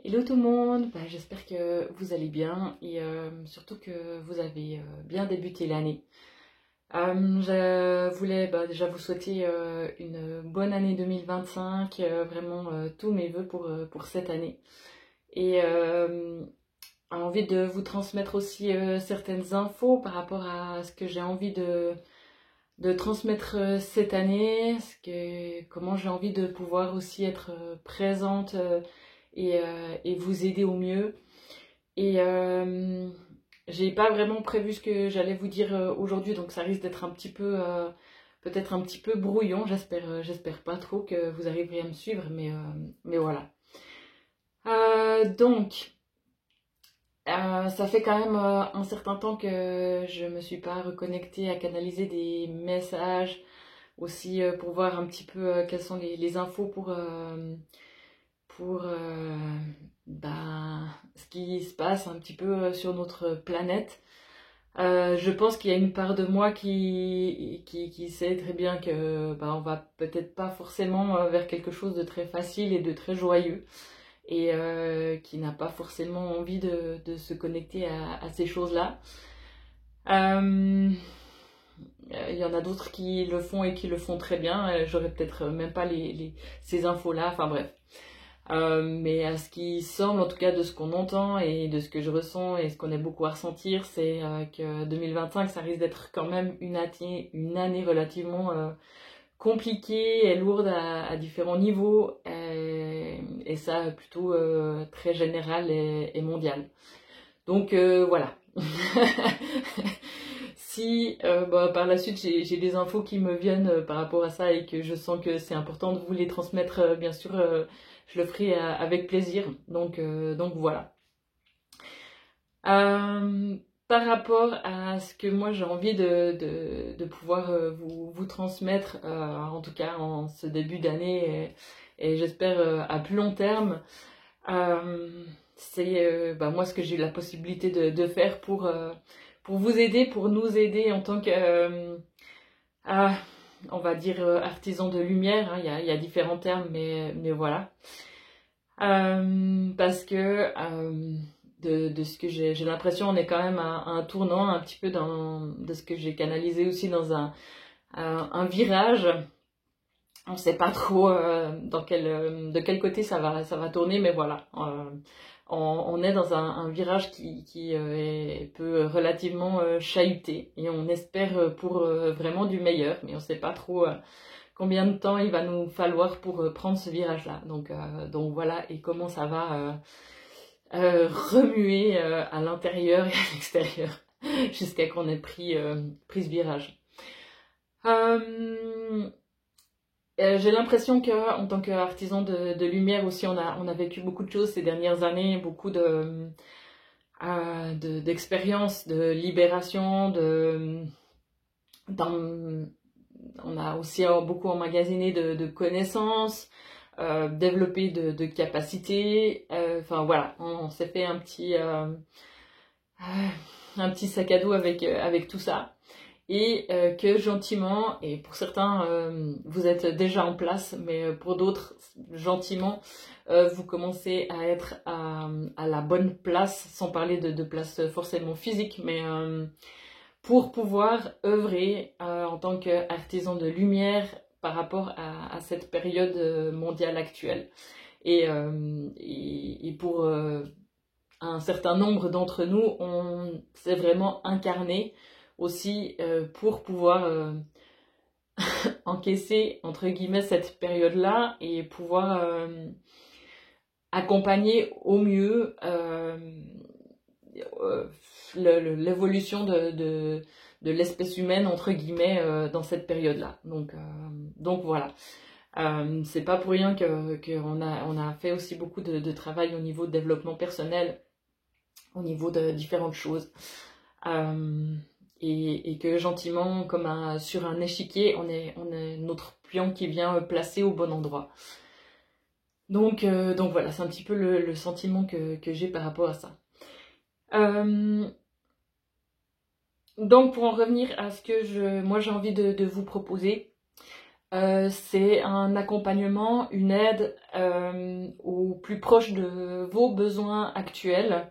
Hello tout le monde, j'espère que vous allez bien et surtout que vous avez bien débuté l'année. Je voulais déjà vous souhaiter une bonne année 2025, vraiment tous mes vœux pour cette année. Et j'ai envie de vous transmettre aussi certaines infos par rapport à ce que j'ai envie de transmettre cette année, comment j'ai envie de pouvoir aussi être présente et vous aider au mieux. Et j'ai pas vraiment prévu ce que j'allais vous dire aujourd'hui, donc ça risque d'être un petit peu, peut-être un petit peu brouillon. J'espère pas trop que vous arriverez à me suivre, mais voilà. Donc, ça fait quand même un certain temps que je me suis pas reconnectée à canaliser des messages, aussi pour voir un petit peu quelles sont les infos pour ce qui se passe un petit peu sur notre planète. Je pense qu'il y a une part de moi qui sait très bien que on va peut-être pas forcément vers quelque chose de très facile et de très joyeux et qui n'a pas forcément envie de se connecter à ces choses-là. Il y en a d'autres qui le font et qui le font très bien. J'aurais peut-être même pas ces infos-là. Enfin bref. Mais à ce qui semble, en tout cas de ce qu'on entend et de ce que je ressens et ce qu'on est beaucoup à ressentir, c'est que 2025, ça risque d'être quand même une année relativement compliquée et lourde à différents niveaux, et ça plutôt très général et mondial. Donc voilà. Si par la suite j'ai des infos qui me viennent par rapport à ça et que je sens que c'est important de vous les transmettre, bien sûr, je le ferai avec plaisir. Donc voilà. Par rapport à ce que moi j'ai envie de pouvoir vous transmettre, en tout cas en ce début d'année et j'espère à plus long terme, c'est moi ce que j'ai eu la possibilité de faire pour vous aider, pour nous aider en tant que, on va dire, artisans de lumière, hein. Il y a différents termes, mais voilà. Parce que de ce que j'ai l'impression, on est quand même à un tournant un petit peu de ce que j'ai canalisé aussi dans un virage. On sait pas trop de quel côté ça va tourner, mais voilà. On est dans un virage qui peut relativement chahuter et on espère pour vraiment du meilleur, mais on sait pas trop combien de temps il va nous falloir pour prendre ce virage-là. Donc voilà, et comment ça va remuer à l'intérieur et à l'extérieur jusqu'à qu'on ait pris ce virage. J'ai l'impression que en tant qu'artisan de lumière aussi, on a vécu beaucoup de choses ces dernières années, beaucoup d'expériences, de libération, on a aussi beaucoup emmagasiné de connaissances, développé de capacités. Enfin voilà, on s'est fait un petit sac à dos avec tout ça. Et que gentiment, et pour certains vous êtes déjà en place, mais pour d'autres gentiment vous commencez à être à la bonne place, sans parler de place forcément physique, mais pour pouvoir œuvrer en tant qu'artisan de lumière par rapport à cette période mondiale actuelle. Et pour un certain nombre d'entre nous, on s'est vraiment incarné aussi pour pouvoir encaisser entre guillemets cette période-là et pouvoir accompagner au mieux l'évolution de l'espèce humaine entre guillemets dans cette période-là. Donc voilà. C'est pas pour rien qu'on a fait aussi beaucoup de travail au niveau de développement personnel, au niveau de différentes choses. Et que gentiment, comme sur un échiquier, on est notre pion qui vient placer au bon endroit. Donc voilà, c'est un petit peu le sentiment que j'ai par rapport à ça. Donc pour en revenir à ce que moi j'ai envie de vous proposer, C'est un accompagnement, une aide au plus proche de vos besoins actuels,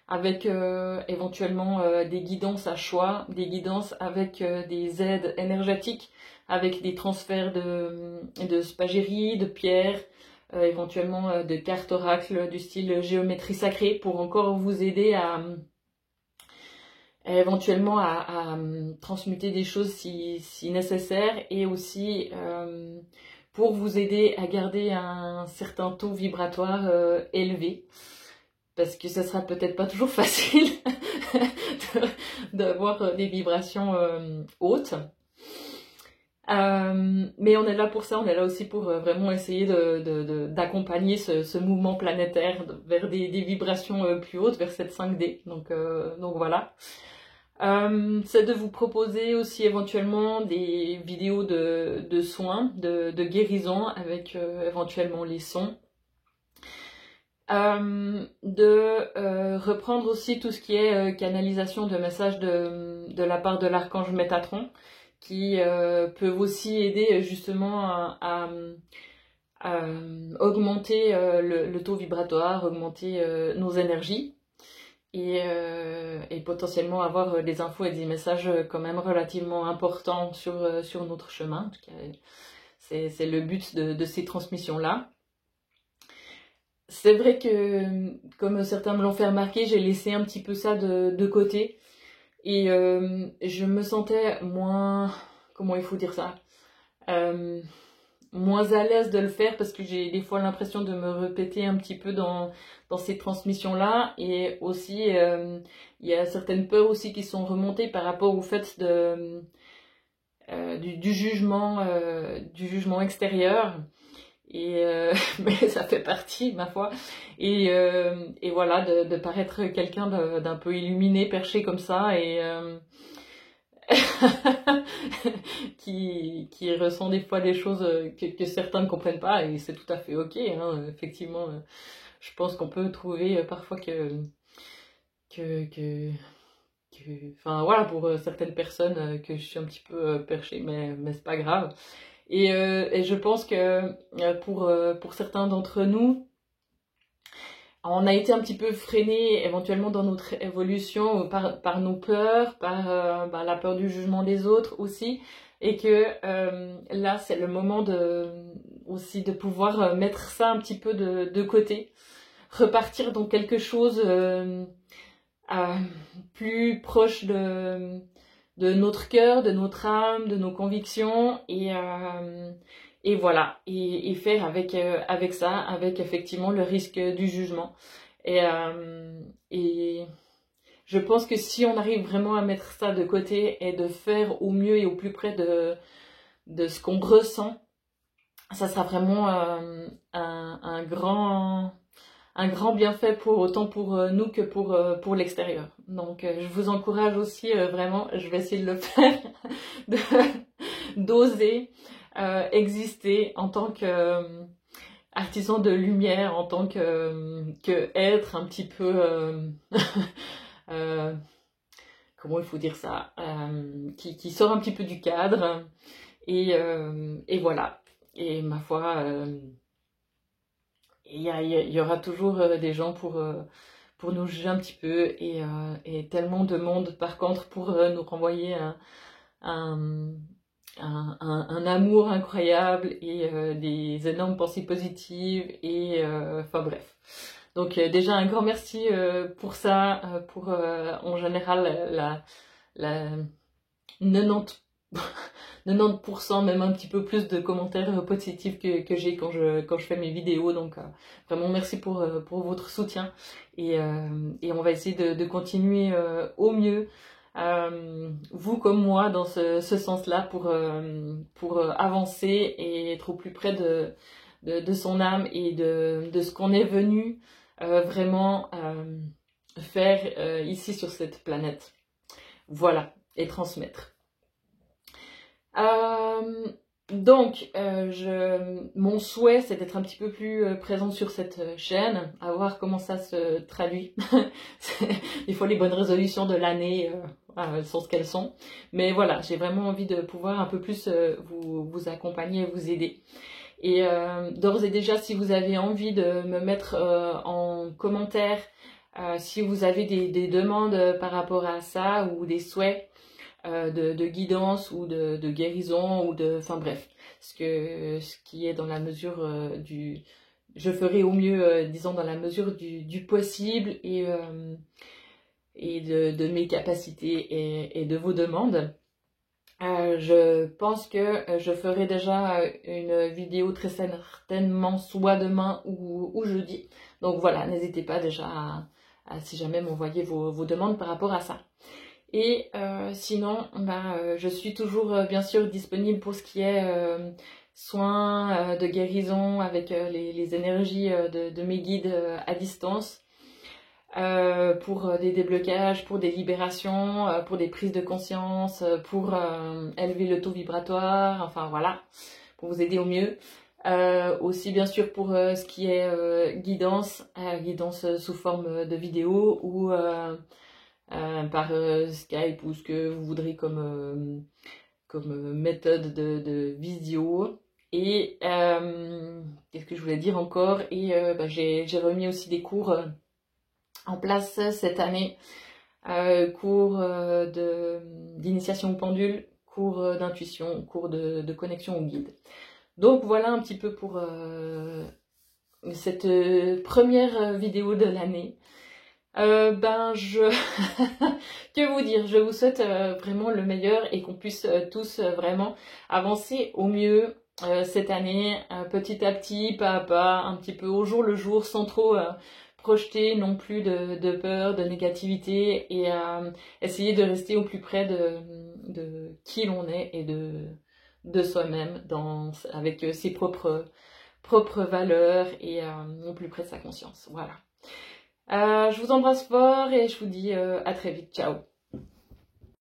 avec éventuellement des guidances à choix, des guidances avec des aides énergétiques, avec des transferts de spagyrie, de pierres, éventuellement de cartes oracles du style géométrie sacrée pour encore vous aider à éventuellement à transmuter des choses si nécessaire, et aussi pour vous aider à garder un certain taux vibratoire élevé, parce que ça sera peut-être pas toujours facile d'avoir des vibrations hautes. Mais on est là pour ça, on est là aussi pour vraiment essayer d'accompagner ce mouvement planétaire vers des vibrations plus hautes, vers cette 5D. Donc voilà. C'est de vous proposer aussi éventuellement des vidéos de soins, de guérison avec éventuellement les sons. De reprendre aussi tout ce qui est canalisation de messages de la part de l'archange Métatron, qui peuvent aussi aider justement à augmenter le taux vibratoire, augmenter nos énergies, et potentiellement avoir des infos et des messages quand même relativement importants sur notre chemin. En tout cas, c'est le but de ces transmissions-là. C'est vrai que, comme certains me l'ont fait remarquer, j'ai laissé un petit peu ça de côté. Et je me sentais moins... Comment il faut dire ça, moins à l'aise de le faire, parce que j'ai des fois l'impression de me répéter un petit peu dans ces transmissions-là. Et aussi, il y a certaines peurs aussi qui sont remontées par rapport au fait du jugement extérieur. Et mais ça fait partie, ma foi. Et voilà, de paraître quelqu'un d'un peu illuminé, perché comme ça, et qui ressent des fois des choses que certains ne comprennent pas, et c'est tout à fait ok, hein. Effectivement, je pense qu'on peut trouver parfois enfin voilà, pour certaines personnes, que je suis un petit peu perché, mais c'est pas grave. Et je pense que pour certains d'entre nous, on a été un petit peu freiné éventuellement dans notre évolution par nos peurs, par la peur du jugement des autres aussi, et que là c'est le moment aussi de pouvoir mettre ça un petit peu de côté, repartir dans quelque chose plus proche de notre cœur, de notre âme, de nos convictions, et voilà, et faire avec ça, avec effectivement le risque du jugement. Et je pense que si on arrive vraiment à mettre ça de côté et de faire au mieux et au plus près de ce qu'on ressent, ça sera vraiment un grand bienfait autant pour nous que pour l'extérieur. Donc je vous encourage aussi vraiment, je vais essayer de le faire, d'oser exister en tant que artisan de lumière, en tant que être un petit peu comment il faut dire ça, qui sort un petit peu du cadre, et voilà. Et ma foi, il y aura toujours des gens pour nous juger un petit peu, et tellement de monde par contre pour nous renvoyer un amour incroyable, et des énormes pensées positives, et enfin bref. Donc déjà un grand merci pour ça, pour en général la 90 90%, même un petit peu plus de commentaires positifs que j'ai quand je fais mes vidéos. Donc vraiment merci pour votre soutien, et on va essayer de continuer au mieux, vous comme moi, dans ce sens-là, pour avancer et être au plus près de son âme, et de ce qu'on est venu vraiment faire ici sur cette planète. Voilà, et transmettre. Donc, mon souhait, c'est d'être un petit peu plus présente sur cette chaîne, à voir comment ça se traduit. Des fois, les bonnes résolutions de l'année, elles sont ce qu'elles sont. Mais voilà, j'ai vraiment envie de pouvoir un peu plus vous accompagner et vous aider. Et d'ores et déjà, si vous avez envie de me mettre en commentaire, si vous avez des demandes par rapport à ça ou des souhaits de guidance ou de guérison ou enfin bref, ce qui est dans la mesure je ferai au mieux, disons dans la mesure du possible et de mes capacités et de vos demandes. Je pense que je ferai déjà une vidéo très certainement soit demain ou jeudi. Donc voilà, n'hésitez pas déjà si jamais m'envoyer vos demandes par rapport à ça. Et sinon, je suis toujours bien sûr disponible pour ce qui est soins de guérison avec les énergies de mes guides à distance. Pour des déblocages, pour des libérations, pour des prises de conscience, pour élever le taux vibratoire, enfin voilà, pour vous aider au mieux. Aussi bien sûr pour ce qui est guidance sous forme de vidéo ou par Skype ou ce que vous voudrez comme méthode de visio. Et qu'est-ce que je voulais dire encore? Et j'ai remis aussi des cours en place cette année, cours d'initiation au pendule, cours d'intuition, cours de connexion au guide. Donc voilà un petit peu pour cette première vidéo de l'année. Que vous dire, je vous souhaite vraiment le meilleur et qu'on puisse tous vraiment avancer au mieux cette année, petit à petit, pas à pas, un petit peu au jour le jour, sans trop projeter non plus de peur, de négativité et essayer de rester au plus près de qui l'on est et de soi-même avec ses propres valeurs et au plus près de sa conscience. Voilà. Je vous embrasse fort et je vous dis à très vite. Ciao.